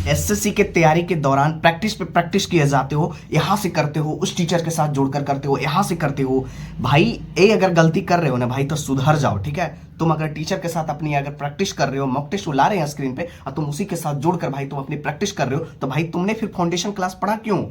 SSC के तैयारी के दौरान प्रैक्टिस पे प्रैक्टिस किए जाते हो, यहाँ से करते हो, उस टीचर के साथ जोड़कर करते हो, यहाँ से करते हो। भाई ए अगर गलती कर रहे हो ना भाई तो सुधर जाओ, ठीक है। तुम अगर टीचर के साथ अपनी अगर प्रैक्टिस कर रहे हो, मॉक टेस्ट ला रहे हैं स्क्रीन पे और तुम उसी के साथ जोड़कर भाई तुम अपनी प्रैक्टिस कर रहे हो, तो भाई तुमने फिर फाउंडेशन क्लास पढ़ा क्यों?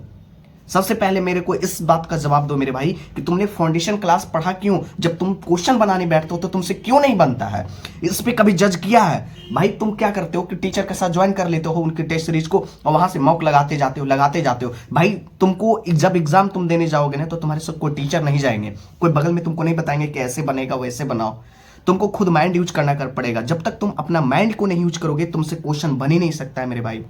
सबसे पहले मेरे को इस बात का जवाब दो मेरे भाई कि तुमने फाउंडेशन क्लास पढ़ा क्यों? जब तुम क्वेश्चन बनाने बैठते हो तो तुमसे क्यों नहीं बनता है? इस पे कभी जज किया है? भाई तुम क्या करते हो कि टीचर के साथ ज्वाइन कर लेते हो उनके टेस्ट सीरीज को और वहां से मॉक लगाते जाते हो। भाई तुमको जब एग्जाम तुम देने जाओगे ना तो तुम्हारे साथ कोई टीचर नहीं जाएंगे, कोई बगल में तुमको नहीं बताएंगे कि ऐसे बनेगा वैसे बनाओ। तुमको खुद माइंड यूज करना कर पड़ेगा। जब तक तुम अपना माइंड को नहीं यूज करोगे तुमसे क्वेश्चन बन ही नहीं सकता है मेरे भाई।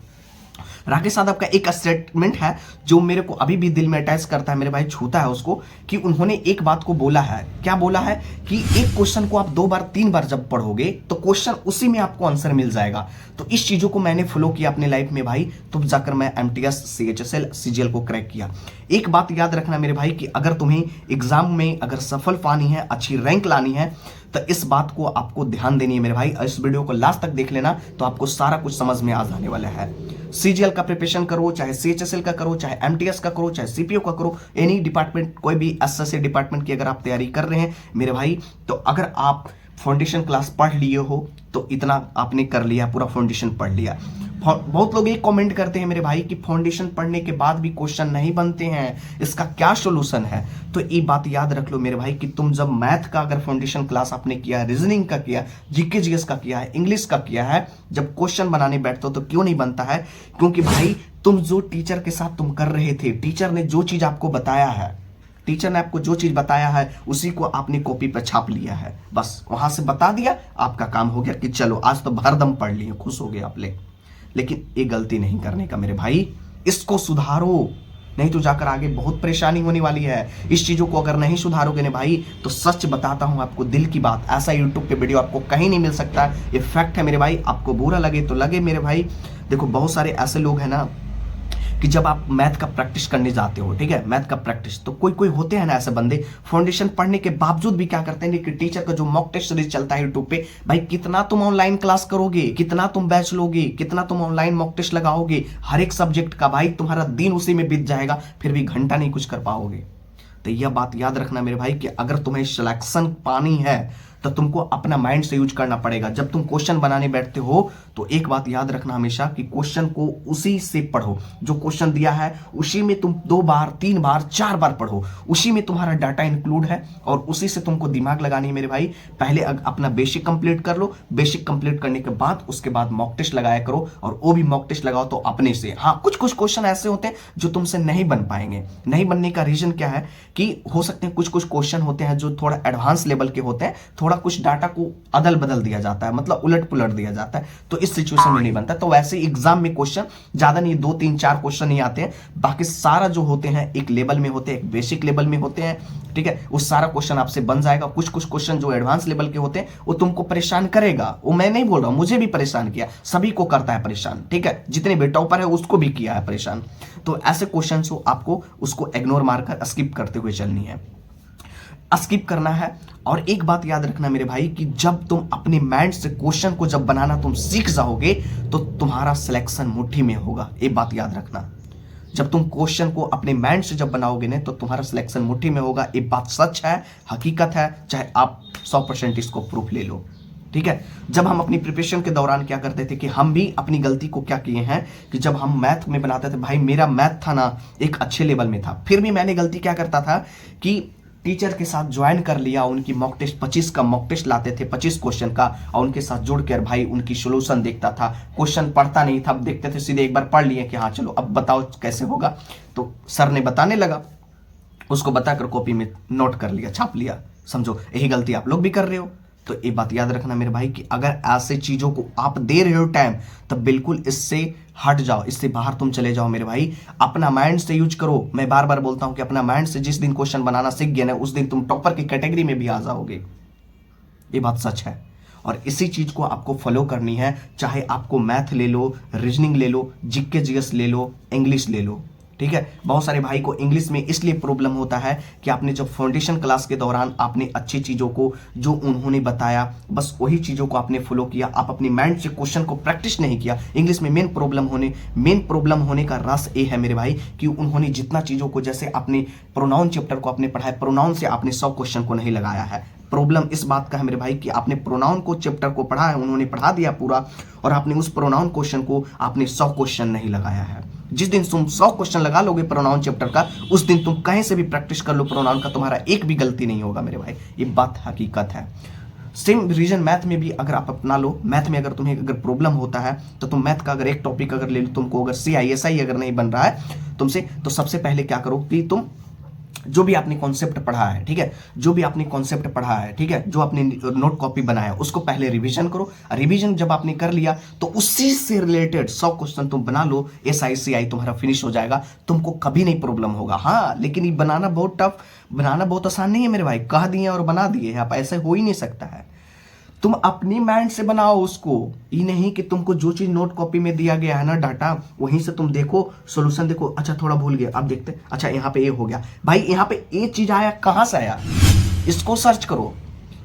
राकेश यादव का एक स्टेटमेंट है जो मेरे को अभी भी दिल में अटैच करता है मेरे भाई, छूता है उसको, कि उन्होंने एक बात को बोला है। क्या बोला है? कि एक क्वेश्चन को आप 2 बार 3 बार जब पढ़ोगे तो क्वेश्चन उसी में आपको आंसर मिल जाएगा। तो इस चीजों को मैंने फॉलो किया अपने लाइफ में भाई, तब जाकर मैं एमटीएस, सीएचएसएल, सीजीएल को क्रैक किया। एक बात याद रखना मेरे भाई कि अगर तुम्हें एग्जाम में अगर सफल पानी है, अच्छी रैंक लानी है, तो इस बात को आपको ध्यान देनी है मेरे भाई। इस वीडियो को लास्ट तक देख लेना तो आपको सारा कुछ समझ में आ जाने वाला है। सीजीएल का प्रिपरेशन करो, चाहे सीएचएसएल का करो, चाहे एमटीएस का करो, चाहे सीपीओ का करो, एनी डिपार्टमेंट, कोई भी एसएससी डिपार्टमेंट की अगर आप तैयारी कर रहे हैं मेरे भाई, तो अगर आप फाउंडेशन क्लास पढ़ लिए हो तो इतना आपने कर लिया, पूरा फाउंडेशन पढ़ लिया। बहुत लोग ये कमेंट करते हैं मेरे भाई कि फाउंडेशन पढ़ने के बाद भी क्वेश्चन नहीं बनते हैं, इसका क्या सॉल्यूशन है? तो ये बात याद रख लो मेरे भाई कि तुम जब मैथ का अगर फाउंडेशन क्लास आपने किया, रीजनिंग का किया, जीके जीएस का किया है, इंग्लिश का किया है, जब क्वेश्चन बनाने बैठते हो तो क्यों नहीं बनता है? क्योंकि भाई तुम जो टीचर के साथ तुम कर रहे थे, टीचर ने जो चीज आपको बताया है, टीचर ने आपको जो चीज बताया है उसी को आपने कॉपी पर छाप लिया है, बस वहां से बता दिया, आपका काम हो गया कि चलो आज तो भरदम पढ़ लिए, खुश हो गए आप ले। लेकिन ये गलती नहीं करने का मेरे भाई, इसको सुधारो, नहीं तो जाकर आगे बहुत परेशानी होने वाली है। इस चीजों को अगर नहीं सुधारोगे ना भाई तो सच बताता हूं आपको, दिल की बात, ऐसा यूट्यूब पे वीडियो आपको कहीं नहीं मिल सकता। ये फैक्ट है मेरे भाई, आपको बुरा लगे तो लगे मेरे भाई। देखो बहुत सारे ऐसे लोग हैं ना कि जब आप मैथ का प्रैक्टिस करने जाते हो, ठीक है, मैथ का प्रैक्टिस, तो कोई कोई होते हैं ना ऐसे बंदे, फाउंडेशन पढ़ने के बावजूद भी क्या करते हैं कि टीचर का जो मॉक टेस्ट सीरीज चलता है यूट्यूब पे, भाई कितना तुम ऑनलाइन क्लास करोगे, कितना तुम बैच लोगे, कितना तुम ऑनलाइन मॉक टेस्ट लगाओगे हर एक सब्जेक्ट का, भाई तुम्हारा दिन उसी में बीत जाएगा, फिर भी घंटा नहीं कुछ कर पाओगे। तो यह बात याद रखना मेरे भाई कि अगर तुम्हें सिलेक्शन पानी है तो तुमको अपना माइंड से यूज करना पड़ेगा। जब तुम क्वेश्चन बनाने बैठते हो तो एक बात याद रखना हमेशा कि क्वेश्चन को उसी से पढ़ो, जो क्वेश्चन दिया है उसी में तुम 2 बार 3 बार 4 बार पढ़ो, उसी में तुम्हारा डाटा इंक्लूड है और उसी से तुमको दिमाग लगानी है मेरे भाई। पहले अपना बेसिक कंप्लीट कर लो, बेसिक कंप्लीट करने के बाद उसके बाद मॉक टेस्ट लगाया करो, और वो भी मॉक टेस्ट लगाओ तो अपने से। हाँ, कुछ कुछ क्वेश्चन ऐसे होते हैं जो तुमसे नहीं बन पाएंगे। नहीं बनने का रीजन क्या है कि हो सकते हैं कुछ कुछ क्वेश्चन होते हैं जो थोड़ा एडवांस लेवल के होते हैं, थोड़ा कुछ डाटा को अदल बदल दिया जाता है, मतलब उलट पुलट दिया जाता है, तो इस सिचुएशन में नहीं बनता। तो वैसे एग्जाम में क्वेश्चन ज्यादा नहीं, 2 3 4 क्वेश्चन ही आते हैं, बाकी सारा जो होते हैं एक लेवल में होते हैं, एक बेसिक लेवल में होते हैं, ठीक है। वो सारा क्वेश्चन आपसे बन जाएगा। कुछ कुछ क्वेश्चन जो एडवांस लेवल के होते हैं वो तुमको परेशान करेगा, वो मैं नहीं बोल रहा हूं, मुझे भी परेशान किया, सभी को करता है परेशान, ठीक है, जितने भी टॉपर है उसको भी किया है परेशान। तो ऐसे क्वेश्चन को आपको उसको इग्नोर मारकर स्किप करते हुए चलनी है, स्किप करना है। और एक बात याद रखना मेरे भाई कि जब तुम अपने माइंड से क्वेश्चन को जब बनाना तुम सीख जाओगे तो तुम्हारा सिलेक्शन मुट्ठी में होगा। एक बात याद रखना, जब तुम क्वेश्चन को अपने माइंड से जब बनाओगे ना तो तुम्हारा सिलेक्शन मुट्ठी में होगा। एक बात सच है, हकीकत है, चाहे आप 100% इसको प्रूफ ले लो, ठीक है। जब हम अपनी प्रिपरेशन के दौरान क्या करते थे कि हम भी अपनी गलती को क्या किए हैं कि जब हम मैथ में बनाते थे, भाई मेरा मैथ था ना एक अच्छे लेवल में था, फिर भी मैंने गलती क्या करता था कि टीचर के साथ ज्वाइन कर लिया, उनकी मॉक टेस्ट 25 का मॉक टेस्ट लाते थे 25 क्वेश्चन का, और उनके साथ जुड़ कर भाई उनकी सोल्यूशन देखता था। क्वेश्चन पढ़ता नहीं था, अब देखते थे सीधे एक बार पढ़ लिए कि हाँ चलो अब बताओ कैसे होगा, तो सर ने बताने लगा, उसको बताकर कॉपी में नोट कर लिया, छाप लिया। समझो यही गलती आप लोग भी कर रहे हो। तो ये बात याद रखना मेरे भाई कि अगर ऐसे चीजों को आप दे रहे हो टाइम, तो बिल्कुल इससे हट जाओ, इससे बाहर तुम चले जाओ मेरे भाई। अपना माइंड से यूज करो। मैं बार बार बोलता हूं कि अपना माइंड से जिस दिन क्वेश्चन बनाना सीख गए ना उस दिन तुम टॉपर की कैटेगरी में भी आ जाओगे। ये बात सच है और इसी चीज को आपको फॉलो करनी है, चाहे आपको मैथ ले लो, रीजनिंग ले लो, जीके जीएस ले लो, इंग्लिश ले लो, ठीक है। बहुत सारे भाई को इंग्लिश में इसलिए प्रॉब्लम होता है कि आपने जब फाउंडेशन क्लास के दौरान आपने अच्छी चीज़ों को जो उन्होंने बताया बस वही चीज़ों को आपने फॉलो किया, आप अपनी माइंड से क्वेश्चन को प्रैक्टिस नहीं किया। इंग्लिश में मेन प्रॉब्लम होने का राज ये है मेरे भाई कि उन्होंने जितना चीज़ों को, जैसे आपने प्रोनाउन चैप्टर को आपने पढ़ा है, प्रोनाउन से आपने 100 क्वेश्चन को नहीं लगाया है। प्रॉब्लम इस बात का है मेरे भाई कि आपने प्रोनाउन को चैप्टर को पढ़ा है, उन्होंने पढ़ा दिया पूरा, और आपने उस प्रोनाउन क्वेश्चन को आपने 100 क्वेश्चन नहीं लगाया है। जिस दिन तुम 100 क्वेश्चन लगा लोगे प्रोनाउन चैप्टर का, उस दिन तुम कहीं से भी प्रैक्टिस कर लो प्रोनाउन का, तुम्हारा एक भी गलती नहीं होगा मेरे भाई। ये बात हकीकत है। सेम रीजन मैथ में भी अगर आप अपना लो, मैथ में अगर तुम्हें अगर प्रॉब्लम होता है तो तुम मैथ का अगर एक टॉपिक अगर ले लो, तुमको अगर CISI अगर नहीं बन रहा है तुमसे, तो सबसे पहले क्या करो कि तुम जो भी आपने कॉन्सेप्ट पढ़ा है, ठीक है, जो भी आपने कॉन्सेप्ट पढ़ा है, ठीक है, जो आपने नोट कॉपी बनाया उसको पहले रिवीजन करो। रिवीजन जब आपने कर लिया तो उसी से रिलेटेड 100 क्वेश्चन तुम बना लो, SICI तुम्हारा फिनिश हो जाएगा, तुमको कभी नहीं प्रॉब्लम होगा। हाँ, लेकिन ये बनाना बहुत टफ, बनाना बहुत आसान नहीं है मेरे भाई। कह दिए और बना दिए, आप ऐसे हो ही नहीं सकता है। तुम अपनी माइंड से बनाओ उसको, ये नहीं कि तुमको जो चीज नोट कॉपी में दिया गया है ना डाटा, वहीं से तुम देखो सॉल्यूशन देखो, अच्छा थोड़ा भूल गया, अब देखते, अच्छा यहाँ पे ये हो गया, भाई यहाँ पे ये चीज आया कहाँ से आया, इसको सर्च करो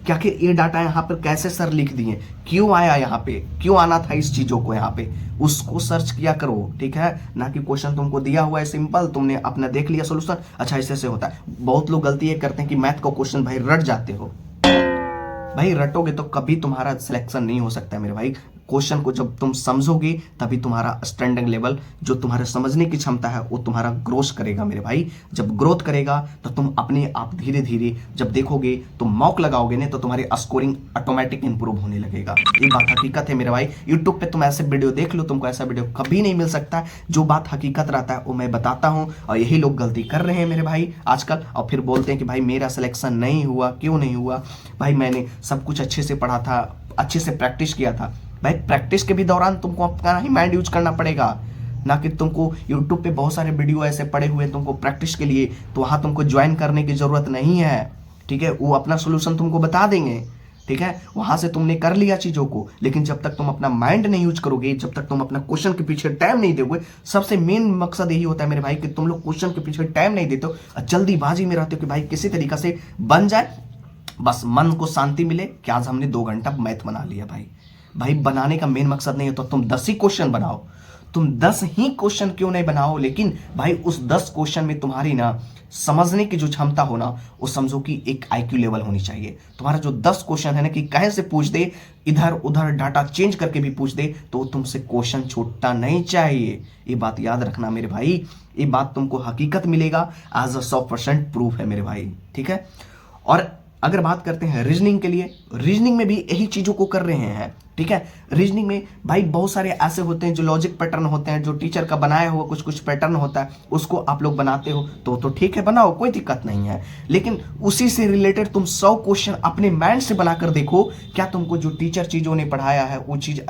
कि आखिर ये डाटा यहाँ पर कैसे सर लिख दिए, क्यों आया यहाँ पे, क्यों आना था इस चीजों को यहाँ पे, उसको सर्च किया करो, ठीक है। ना कि क्वेश्चन तुमको दिया हुआ है सिंपल, तुमने अपना देख लिया सोल्यूशन, अच्छा ऐसे से होता है। बहुत लोग गलती ये करते हैं कि मैथ का क्वेश्चन भाई रट जाते हो, भाई रटोगे तो कभी तुम्हारा सिलेक्शन नहीं हो सकता है मेरे भाई। क्वेश्चन को जब तुम समझोगे तभी तुम्हारा स्टैंडिंग लेवल, जो तुम्हारे समझने की क्षमता है वो तुम्हारा ग्रोथ करेगा मेरे भाई। जब ग्रोथ करेगा तो तुम अपने आप धीरे धीरे जब देखोगे, तुम मॉक लगाओगे ना, तो तुम्हारी स्कोरिंग ऑटोमेटिक इंप्रूव होने लगेगा। ये बात हकीकत है मेरे भाई। यूट्यूब पे तुम ऐसे वीडियो देख लो, तुमको ऐसा वीडियो कभी नहीं मिल सकता। जो बात हकीकत रहता है वो मैं बताता हूँ, और यही लोग गलती कर रहे हैं मेरे भाई आजकल, और फिर बोलते हैं कि भाई मेरा सिलेक्शन नहीं हुआ, क्यों नहीं हुआ भाई, मैंने सब कुछ अच्छे से पढ़ा था, अच्छे से प्रैक्टिस किया था। भाई प्रैक्टिस के भी दौरान तुमको अपना ही माइंड यूज करना पड़ेगा, ना कि तुमको यूट्यूब पे बहुत सारे वीडियो ऐसे पड़े हुए तुमको प्रैक्टिस के लिए, तो वहाँ तुमको ज्वाइन करने की ज़रूरत नहीं है, ठीक है। वो अपना सोल्यूशन तुमको बता देंगे, ठीक है, वहाँ से तुमने कर लिया चीज़ों को। लेकिन जब तक तुम अपना माइंड नहीं यूज करोगे, जब तक तुम अपना क्वेश्चन के पीछे टाइम नहीं दोगे, सबसे मेन मकसद यही होता है मेरे भाई कि तुम लोग क्वेश्चन के पीछे टाइम नहीं देते हो, जल्दीबाजी में रहते हो कि भाई किसी तरीका से बन जाए, बस मन को शांति मिले कि आज हमने 2 घंटा मैथ बना लिया। भाई बनाने का मेन मकसद नहीं है तो तुम 10 ही क्वेश्चन बनाओ, तुम 10 ही क्वेश्चन क्यों नहीं बनाओ, लेकिन भाई उस 10 क्वेश्चन में तुम्हारी ना समझने की जो क्षमता हो ना, वो समझो कि एक IQ लेवल होनी चाहिए। तुम्हारा जो 10 क्वेश्चन है ना कि कहीं से पूछ दे, इधर उधर डाटा चेंज करके भी पूछ दे, तो तुमसे क्वेश्चन छूटना नहीं चाहिए। ये बात याद रखना मेरे भाई, ये बात तुमको हकीकत मिलेगा, आज 100% प्रूफ है मेरे भाई, ठीक है। और अगर बात करते हैं रीजनिंग के लिए, रीजनिंग में भी यही चीज़ों को कर रहे हैं, ठीक है। रीजनिंग में भाई बहुत सारे ऐसे होते हैं जो लॉजिक पैटर्न होते हैं, जो टीचर का बनाया हुआ कुछ पैटर्न होता है, उसको आप लोग बनाते हो तो ठीक है, बनाओ, कोई दिक्कत नहीं है। लेकिन उसी से रिलेटेड तुम 100 क्वेश्चन अपने माइंड से बनाकर देखो, क्या तुमको जो टीचर चीज़ों ने पढ़ाया है वो चीज़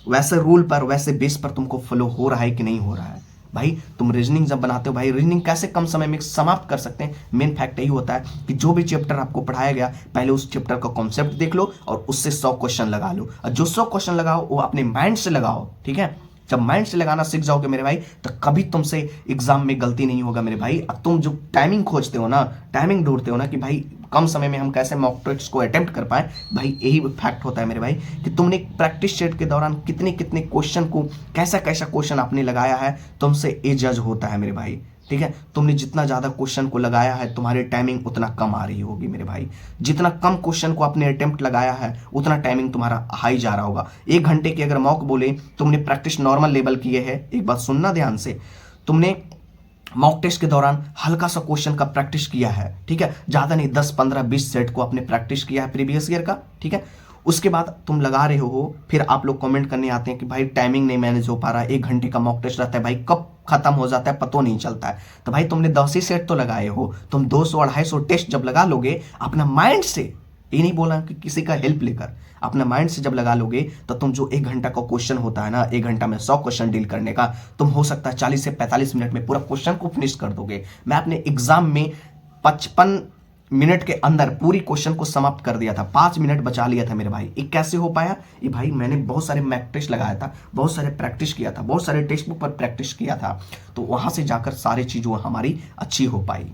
वैसे रूल पर, वैसे बेस पर तुमको फॉलो हो रहा है कि नहीं हो रहा है। भाई तुम रीजनिंग जब बनाते हो, भाई रीजनिंग कैसे कम समय में समाप्त कर सकते हैं, मेन फैक्ट यही होता है कि जो भी चैप्टर आपको पढ़ाया गया, पहले उस चैप्टर का कॉन्सेप्ट देख लो और उससे 100 क्वेश्चन लगा लो, और जो 100 क्वेश्चन लगाओ वो अपने माइंड से लगाओ, ठीक है। जब माइंड से लगाना सीख जाओगे मेरे भाई, तो कभी तुमसे एग्जाम में गलती नहीं होगा मेरे भाई। अब तुम जो टाइमिंग खोजते हो ना, टाइमिंग ढूंढते हो ना कि भाई कम समय में हम कैसे मॉक टेस्ट को अटेम्प्ट कर पाए, भाई यही फैक्ट होता है मेरे भाई कि तुमने प्रैक्टिस सेट के दौरान कितने कितने क्वेश्चन को, कैसा कैसा क्वेश्चन आपने लगाया है, तुमसे ये जज होता है मेरे भाई, ठीक है। तुमने जितना ज़्यादा क्वेश्चन को लगाया है, तुम्हारी टाइमिंग उतना कम आ रही होगी मेरे भाई। जितना कम क्वेश्चन को आपने अटेम्प्ट लगाया है, उतना टाइमिंग तुम्हारा हाई जा रहा होगा। 1 घंटे की अगर मॉक बोले, तुमने प्रैक्टिस नॉर्मल लेवल किए है, एक बात सुनना ध्यान से, तुमने मॉक टेस्ट के दौरान हल्का सा क्वेश्चन का प्रैक्टिस किया है, ठीक है, ज़्यादा नहीं, 10 15 20 सेट को आपने प्रैक्टिस किया है प्रीवियस ईयर का, ठीक है। उसके बाद तुम लगा रहे हो, फिर आप लोग कमेंट करने आते हैं कि भाई टाइमिंग नहीं मैनेज हो पा रहा, 1 घंटे का मॉक टेस्ट रहता है, भाई कब खत्म हो जाता है पता नहीं चलता है। तो भाई तुमने 10 ही सेट तो लगाए हो, तुम 200-250 टेस्ट जब लगा लोगे अपना माइंड से, ये नहीं बोला कि किसी का हेल्प लेकर, अपना माइंड से जब लगा लोगे, तो तुम जो 1 घंटा का क्वेश्चन होता है ना, 1 घंटा में 100 क्वेश्चन डील करने का, तुम हो सकता है 40 से 45 मिनट में पूरा क्वेश्चन को फिनिश कर दोगे। मैं अपने एग्जाम में 55 मिनट के अंदर पूरी क्वेश्चन को समाप्त कर दिया था, 5 मिनट बचा लिया था मेरे भाई। ये कैसे हो पाया? ये भाई मैंने बहुत सारे मॉक टेस्ट लगाया था, बहुत सारे प्रैक्टिस किया था, बहुत सारे टेक्स्ट बुक पर प्रैक्टिस किया था, तो वहां से जाकर सारी चीजें हमारी अच्छी हो पाई।